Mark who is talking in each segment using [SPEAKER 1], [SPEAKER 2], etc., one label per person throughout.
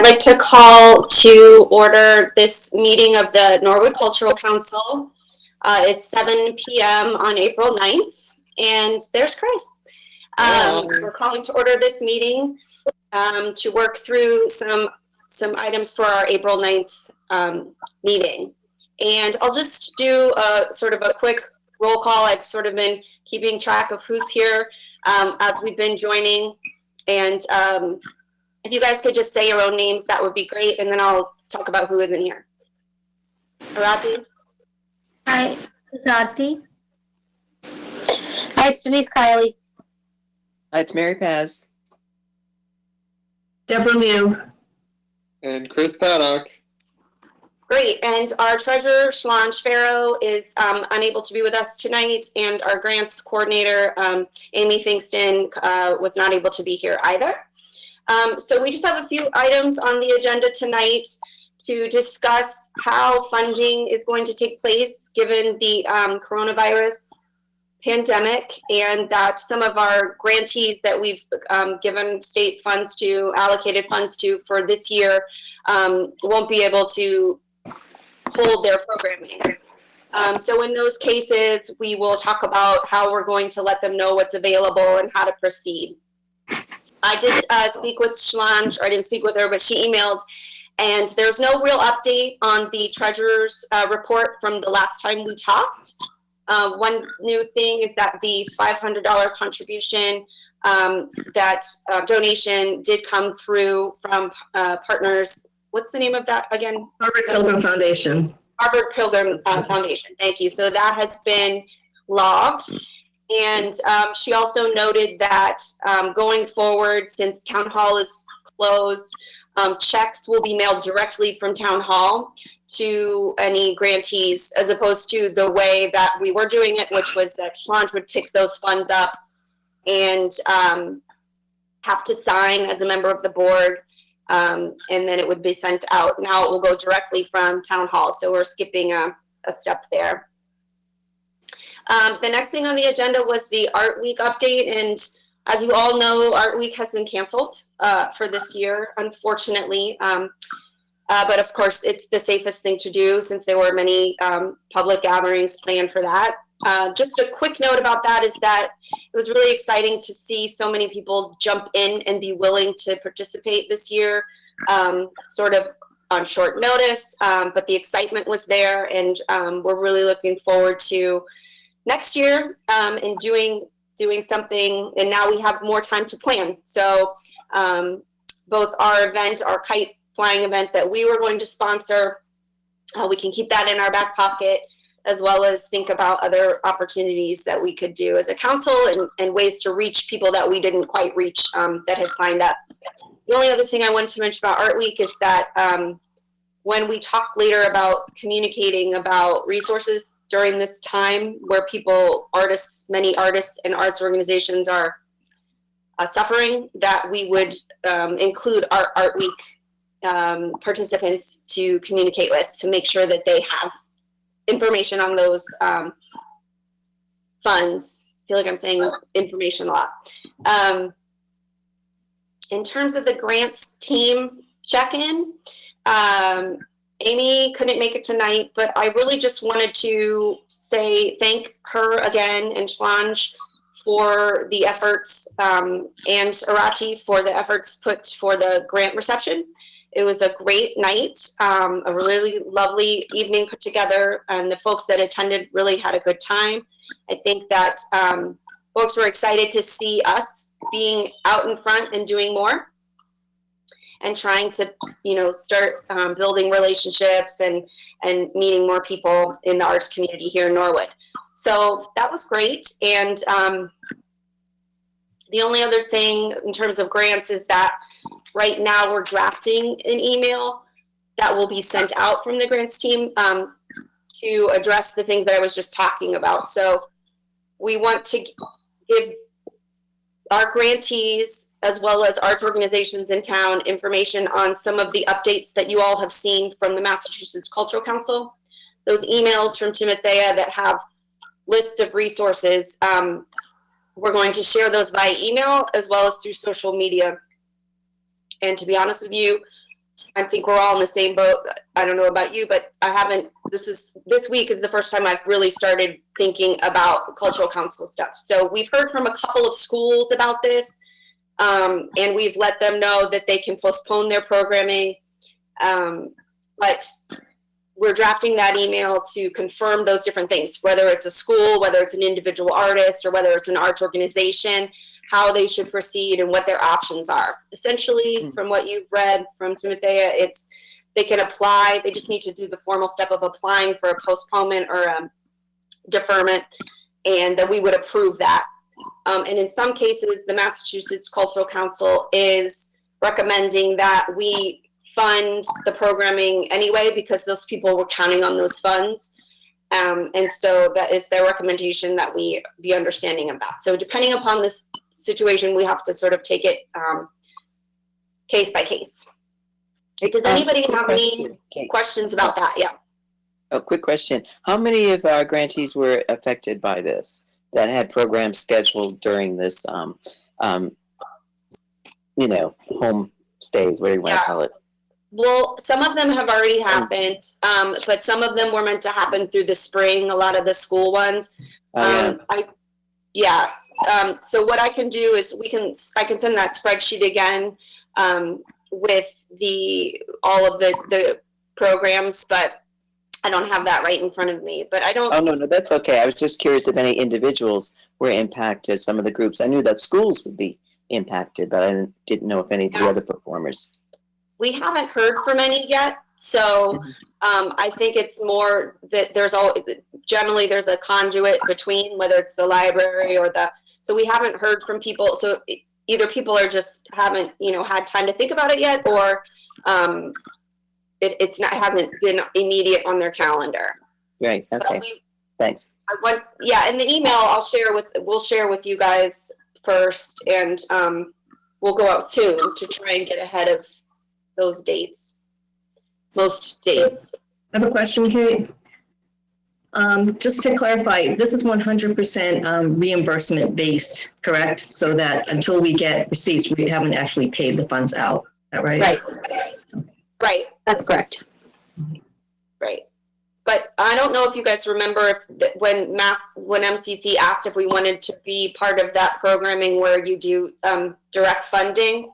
[SPEAKER 1] like to call to order this meeting of the Norwood Cultural Council. It's 7 p.m. on April 9th, and there's Chris. We're calling to order this meeting to work through some items for our April 9th meeting. And I'll just do a sort of a quick roll call. I've sort of been keeping track of who's here as we've been joining. And if you guys could just say your own names, that would be great. And then I'll talk about who isn't here. Arati?
[SPEAKER 2] Hi, it's Aarti.
[SPEAKER 3] Hi, it's Denise Kiley.
[SPEAKER 4] Hi, it's Mary Paz.
[SPEAKER 5] Deborah Liu.
[SPEAKER 6] And Chris Paddock.
[SPEAKER 1] Great. And our treasurer, Solange Farrow, is unable to be with us tonight. And our grants coordinator, Amy Fingston, was not able to be here either. So we just have a few items on the agenda tonight to discuss how funding is going to take place given the coronavirus pandemic, and that some of our grantees that we've given state funds to, allocated funds to for this year, won't be able to hold their programming. So in those cases, we will talk about how we're going to let them know what's available and how to proceed. I did speak with Solange, or I didn't speak with her, but she emailed, and there's no real update on the treasurer's report from the last time we talked. One new thing is that the $500 contribution, donation did come through from partners. What's the name of that again?
[SPEAKER 5] Harvard Pilgrim Foundation.
[SPEAKER 1] Harvard Pilgrim Foundation. Thank you. So that has been logged. And she also noted that going forward, since Town Hall is closed, checks will be mailed directly from Town Hall to any grantees, as opposed to the way that we were doing it, which was that Solange would pick those funds up and have to sign as a member of the board, and then it would be sent out. Now it will go directly from Town Hall, so we're skipping a step there. The next thing on the agenda was the Art Week update, and as you all know, Art Week has been canceled for this year, unfortunately. But of course, it's the safest thing to do since there were many public gatherings planned for that. Just a quick note about that is that it was really exciting to see so many people jump in and be willing to participate this year, sort of on short notice, but the excitement was there, and we're really looking forward to next year and doing something, and now we have more time to plan. So both our event, our kite flying event that we were going to sponsor, we can keep that in our back pocket, as well as think about other opportunities that we could do as a council, and ways to reach people that we didn't quite reach that had signed up. The only other thing I wanted to mention about Art Week is that when we talk later about communicating about resources during this time where many artists and arts organizations are suffering, that we would include our Art Week participants to communicate with, to make sure that they have information on those funds. I feel like I'm saying information a lot. In terms of the grants team check-in, Amy couldn't make it tonight, but I really just wanted to thank her again, and Solange for the efforts, and Arati for the efforts put for the grant reception. It was a great night, a really lovely evening put together, and the folks that attended really had a good time. I think that folks were excited to see us being out in front and doing more, and trying to, start building relationships and meeting more people in the arts community here in Norwood. So that was great. And the only other thing in terms of grants is that right now we're drafting an email that will be sent out from the grants team to address the things that I was just talking about. So we want to give our grantees, as well as arts organizations in town, information on some of the updates that you all have seen from the Massachusetts Cultural Council. Those emails from Timothea that have lists of resources, we're going to share those via email as well as through social media. And to be honest with you, I think we're all in the same boat. I don't know about you, but this week is the first time I've really started thinking about cultural council stuff. So we've heard from a couple of schools about this, and we've let them know that they can postpone their programming. But we're drafting that email to confirm those different things, whether it's a school, whether it's an individual artist, or whether it's an arts organization, how they should proceed and what their options are. Essentially, from what you've read from Timothea, it's they can apply. They just need to do the formal step of applying for a postponement or a deferment, and that we would approve that. And in some cases, the Massachusetts Cultural Council is recommending that we fund the programming anyway because those people were counting on those funds. And so that is their recommendation that we be understanding of that. So depending upon this situation, we have to sort of take it case by case. Does anybody have any questions about that? Yeah.
[SPEAKER 4] A quick question. How many of our grantees were affected by this that had programs scheduled during this, home stays, whatever you want to call it?
[SPEAKER 1] Well, some of them have already happened, but some of them were meant to happen through the spring, a lot of the school ones. So what I can do is I can send that spreadsheet again with all of the programs, but I don't have that right in front of me. But I don't.
[SPEAKER 4] Oh, no, that's okay. I was just curious if any individuals were impacted, some of the groups. I knew that schools would be impacted, but I didn't know if any of the other performers.
[SPEAKER 1] We haven't heard from any yet, so I think it's more that generally there's a conduit between, whether it's the library or so we haven't heard from people. So either people are just haven't had time to think about it yet, or it hasn't been immediate on their calendar.
[SPEAKER 4] Right. Okay. Thanks.
[SPEAKER 1] In the email we'll share with you guys first, and we'll go out soon to try and get ahead of those dates, most dates.
[SPEAKER 3] I have a question, Kate. Just to clarify, this is 100% reimbursement based, correct? So that until we get receipts, we haven't actually paid the funds out. Is that right?
[SPEAKER 1] Right. That's correct. Right. But I don't know if you guys remember when MCC asked if we wanted to be part of that programming where you do direct funding.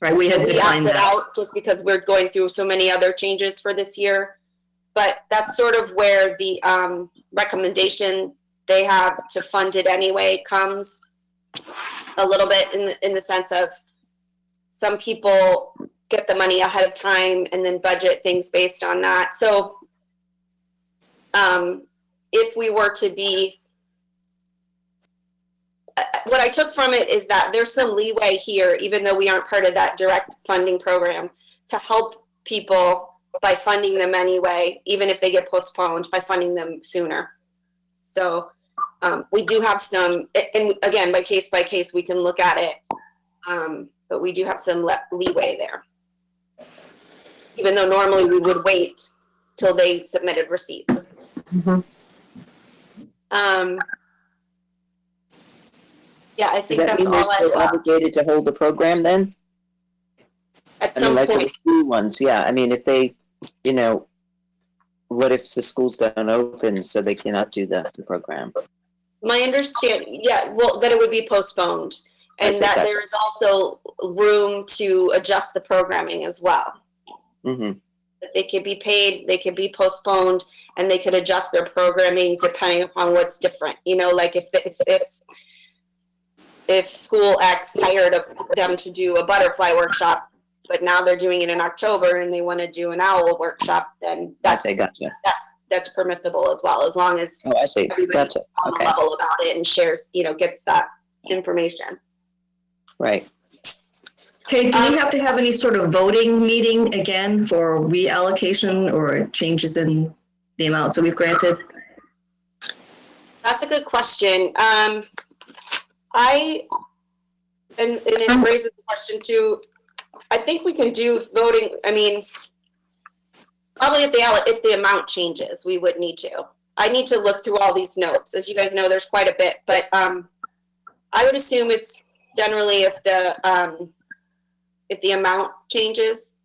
[SPEAKER 3] Right, we had defined that
[SPEAKER 1] out just because we're going through so many other changes for this year. But that's sort of where the recommendation they have to fund it anyway comes a little bit in the sense of some people get the money ahead of time and then budget things based on that. So if we were to be, what I took from it is that there's some leeway here, even though we aren't part of that direct funding program, to help people by funding them anyway, even if they get postponed, by funding them sooner. So we do have some, and again, by case, we can look at it, but we do have some leeway there. Even though normally we would wait till they submitted receipts.
[SPEAKER 3] Mm-hmm.
[SPEAKER 1] I think
[SPEAKER 4] Does that
[SPEAKER 1] that's
[SPEAKER 4] mean they're
[SPEAKER 1] all
[SPEAKER 4] still obligated to hold the program then?
[SPEAKER 1] At some
[SPEAKER 4] like
[SPEAKER 1] point.
[SPEAKER 4] The new ones, yeah. I mean, if they, what if the schools don't open so they cannot do the program?
[SPEAKER 1] My understanding, that it would be postponed, and that there is also room to adjust the programming as well.
[SPEAKER 4] Mm-hmm.
[SPEAKER 1] That they could be paid, they could be postponed, and they could adjust their programming depending upon what's different. Like if school X hired them to do a butterfly workshop, but now they're doing it in October and they want to do an owl workshop, then that's permissible as well, as long as everybody's on the level about it and shares, gets that information.
[SPEAKER 4] Right.
[SPEAKER 3] Okay, do we have to have any sort of voting meeting again for reallocation or changes in the amounts that we've granted?
[SPEAKER 1] That's a good question. And it raises the question too. I think we can do voting. I mean, probably if the amount changes, we would need to. I need to look through all these notes. As you guys know, there's quite a bit, but I would assume it's generally if the amount changes.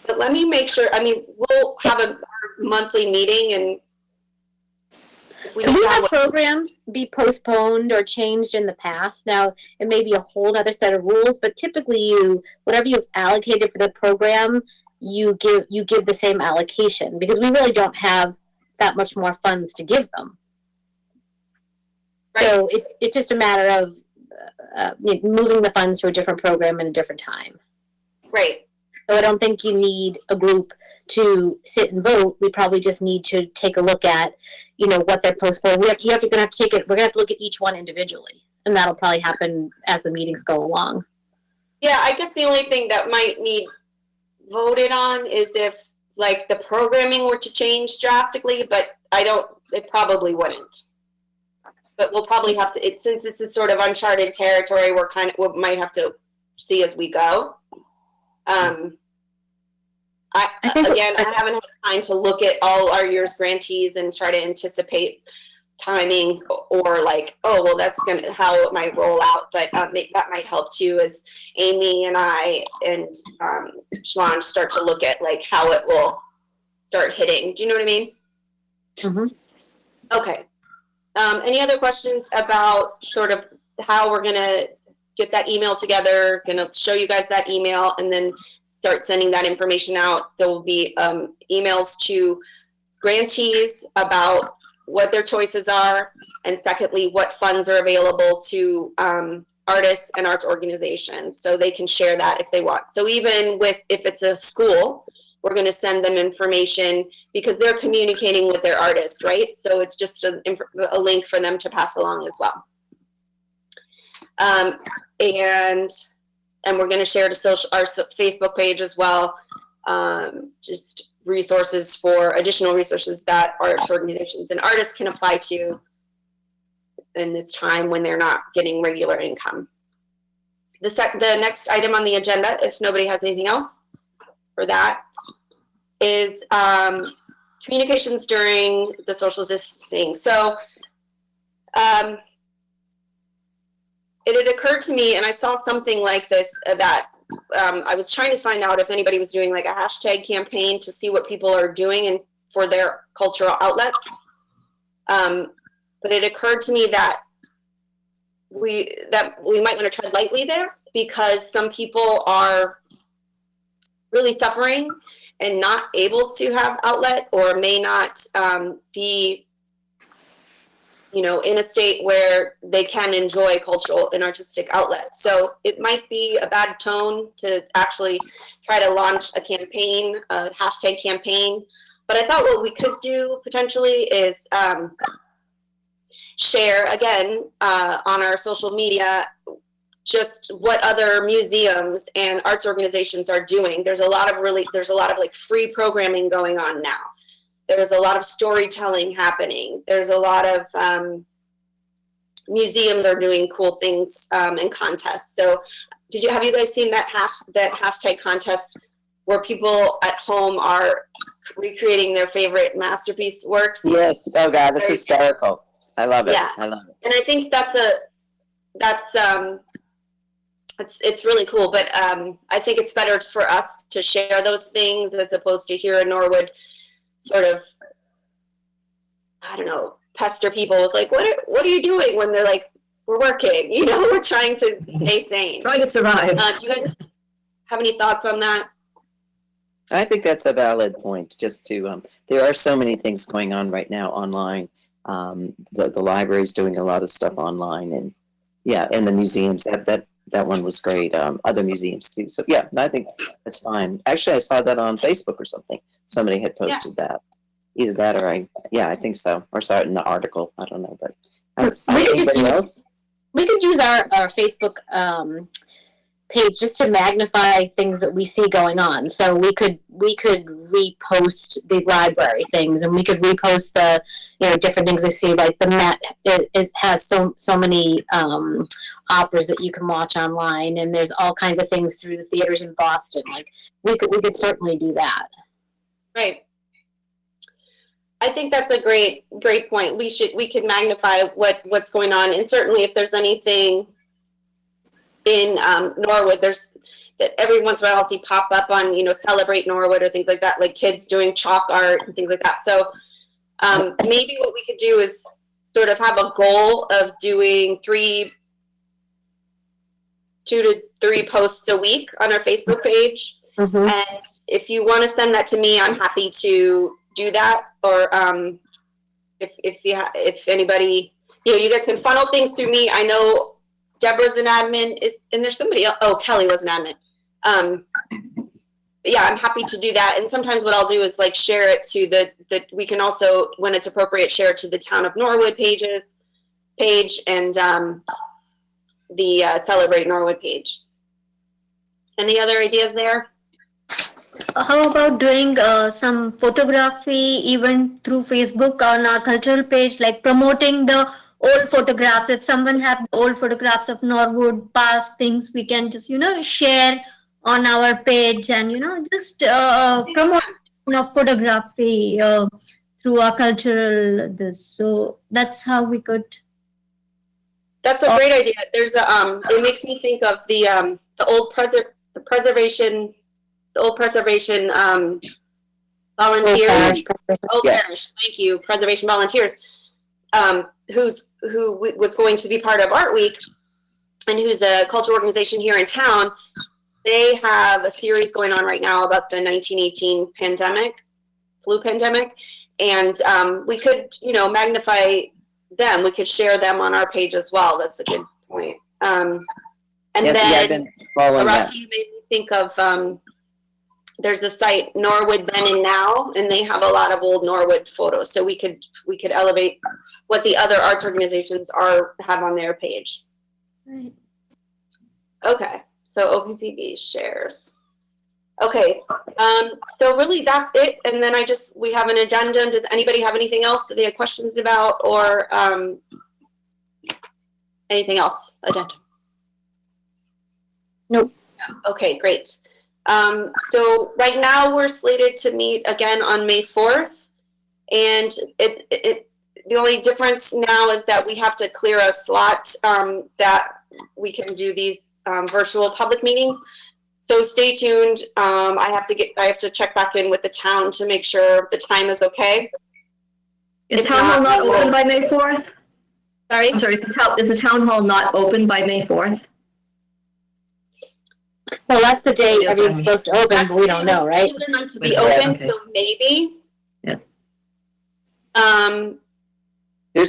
[SPEAKER 1] But let me make sure, I mean, we'll have a monthly meeting and if
[SPEAKER 5] So
[SPEAKER 1] don't
[SPEAKER 5] we
[SPEAKER 1] have
[SPEAKER 5] have
[SPEAKER 1] what-
[SPEAKER 5] programs be postponed or changed in the past. Now, it may be a whole other set of rules, but typically whatever you've allocated for the program, you give the same allocation because we really don't have that much more funds to give them. So it's just a matter of moving the funds to a different program in a different time.
[SPEAKER 1] Right.
[SPEAKER 5] So I don't think you need a group to sit and vote. We probably just need to take a look at, what they're postponed. We're gonna have to take it. We're gonna have to look at each one individually, and that'll probably happen as the meetings go along.
[SPEAKER 1] Yeah, I guess the only thing that might need voted on is if like the programming were to change drastically, but it probably wouldn't. But we'll probably have to, since this is sort of uncharted territory, we might have to see as we go. I haven't had time to look at all our year's grantees and try to anticipate timing or like, that's how it might roll out. But that might help too, as Amy and I and Shalon start to look at like how it will start hitting. Do you know what I mean?
[SPEAKER 5] Mm-hmm.
[SPEAKER 1] Okay. Any other questions about sort of how we're going to get that email together? Going to show you guys that email and then start sending that information out. There will be emails to grantees about what their choices are, and secondly, what funds are available to artists and arts organizations, so they can share that if they want. So even if it's a school, we're going to send them information because they're communicating with their artist, right? So it's just a link for them to pass along as well. And we're going to share to our Facebook page as well, just additional resources that arts organizations and artists can apply to in this time when they're not getting regular income. The next item on the agenda, if nobody has anything else for that, is communications during the social distancing. So it had occurred to me, and I saw something like this that I was trying to find out if anybody was doing like a hashtag campaign to see what people are doing and for their cultural outlets. But it occurred to me that we might want to tread lightly there because some people are really suffering and not able to have outlet or may not be in a state where they can enjoy cultural and artistic outlets. So it might be a bad tone to actually try to launch a campaign, a hashtag campaign. But I thought what we could do potentially is share again on our social media just what other museums and arts organizations are doing. There's a lot of like free programming going on now. There's a lot of storytelling happening. There's a lot of museums are doing cool things and contests. So have you guys seen that hashtag contest where people at home are recreating their favorite masterpiece works?
[SPEAKER 4] Yes. Oh God, that's hysterical. I love it.
[SPEAKER 1] Yeah.
[SPEAKER 4] I love it.
[SPEAKER 1] And I think it's really cool, but I think it's better for us to share those things as opposed to here in Norwood sort of, I don't know, pester people with like, what are you doing when they're like, we're working, we're trying to stay sane.
[SPEAKER 3] Try to survive.
[SPEAKER 1] Do you guys have any thoughts on that?
[SPEAKER 4] I think that's a valid point. Just to, there are so many things going on right now online. The library's doing a lot of stuff online, and and the museums. That one was great. Other museums too. So I think that's fine. Actually, I saw that on Facebook or something. Somebody had posted that. Either that or I think so. Or saw it in the article. I don't know, but
[SPEAKER 5] we could use our Facebook page just to magnify things that we see going on. So we could repost the library things, and we could repost the different things we see. Like the Met has so many operas that you can watch online, and there's all kinds of things through the theaters in Boston. Like we could certainly do that. Right.
[SPEAKER 1] I think that's a great point. We could magnify what's going on, and certainly if there's anything in Norwood, that every once in a while I'll see pop up on, Celebrate Norwood or things like that, like kids doing chalk art and things like that. So maybe what we could do is sort of have a goal of doing 2 to 3 posts a week on our Facebook page.
[SPEAKER 5] Mhm.
[SPEAKER 1] And if you want to send that to me, I'm happy to do that. Or if anybody, you guys can funnel things through me. I know Deborah's an admin, and there's somebody else. Oh, Kelly was an admin. But yeah, I'm happy to do that. And sometimes what I'll do is like share it to we can also, when it's appropriate, share it to the Town of Norwood page and the Celebrate Norwood page. Any other ideas there?
[SPEAKER 2] How about doing some photography even through Facebook on our cultural page, like promoting the old photographs? If someone have old photographs of Norwood past things, we can just share on our page and just promote photography through our cultural this. So that's how we could.
[SPEAKER 1] That's a great idea. There's it makes me think of the old preservation volunteers. Old Parish, thank you, preservation volunteers. Who was going to be part of Art Week, and who's a cultural organization here in town. They have a series going on right now about the 1918 flu pandemic, and we could, magnify them. We could share them on our page as well. That's a good point. And then
[SPEAKER 4] I've been following that.
[SPEAKER 1] Rocky made me think of there's a site, Norwood Then and Now, and they have a lot of old Norwood photos. So we could elevate what the other arts organizations have on their page.
[SPEAKER 2] Right.
[SPEAKER 1] Okay. So OPPB shares. Okay, so really that's it. And then we have an addendum. Does anybody have anything else that they have questions about, or anything else? Addendum?
[SPEAKER 5] Nope.
[SPEAKER 1] Okay, great. So right now we're slated to meet again on May 4th. And the only difference now is that we have to clear a slot that we can do these virtual public meetings. So stay tuned. I have to check back in with the town to make sure the time is okay.
[SPEAKER 3] Is town hall not open by May 4th?
[SPEAKER 1] Sorry?
[SPEAKER 3] I'm sorry, is the town hall not open by May 4th?
[SPEAKER 5] Well, that's the day everything's supposed to open, but we don't know, right?
[SPEAKER 1] They're meant to be open,
[SPEAKER 3] Okay.
[SPEAKER 1] so maybe.
[SPEAKER 3] Yeah.
[SPEAKER 4] They're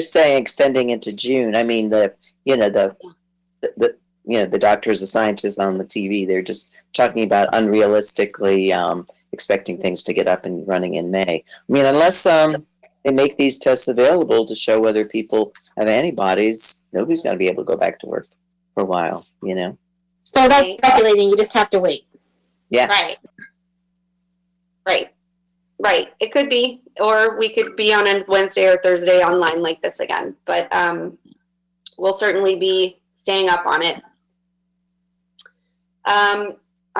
[SPEAKER 4] saying extending into June. I mean, the doctors, the scientists on the TV, they're just talking about unrealistically expecting things to get up and running in May. I mean, unless they make these tests available to show whether people have antibodies, nobody's going to be able to go back to work for a while,
[SPEAKER 5] So that's speculating. You just have to wait.
[SPEAKER 4] Yeah.
[SPEAKER 1] Right. It could be, or we could be on a Wednesday or Thursday online like this again, but we'll certainly be staying up on it. I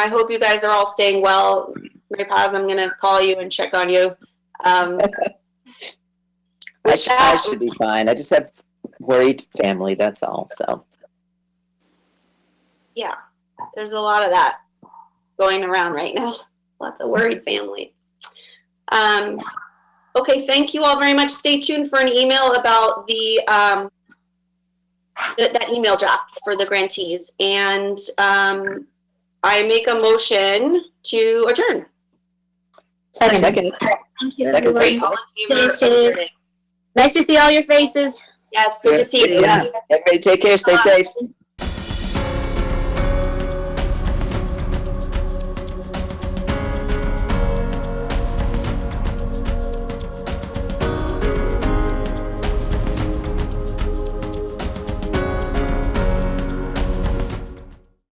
[SPEAKER 1] hope you guys are all staying well. Mary Paz, I'm going to call you and check on you.
[SPEAKER 4] I should be fine. I just have worried family, that's all. So
[SPEAKER 1] Yeah, there's a lot of that going around right now. Lots of worried families. Okay, thank you all very much. Stay tuned for an email about the that email draft for the grantees. And I make a motion to adjourn.
[SPEAKER 4] second.
[SPEAKER 2] Thank you,
[SPEAKER 4] Second.
[SPEAKER 2] everyone.
[SPEAKER 1] All in favor of
[SPEAKER 2] Stay safe.
[SPEAKER 1] adjourning?
[SPEAKER 5] Nice to see all your faces.
[SPEAKER 1] Yeah, it's good to see you.
[SPEAKER 4] Yeah. Everybody take care, stay safe.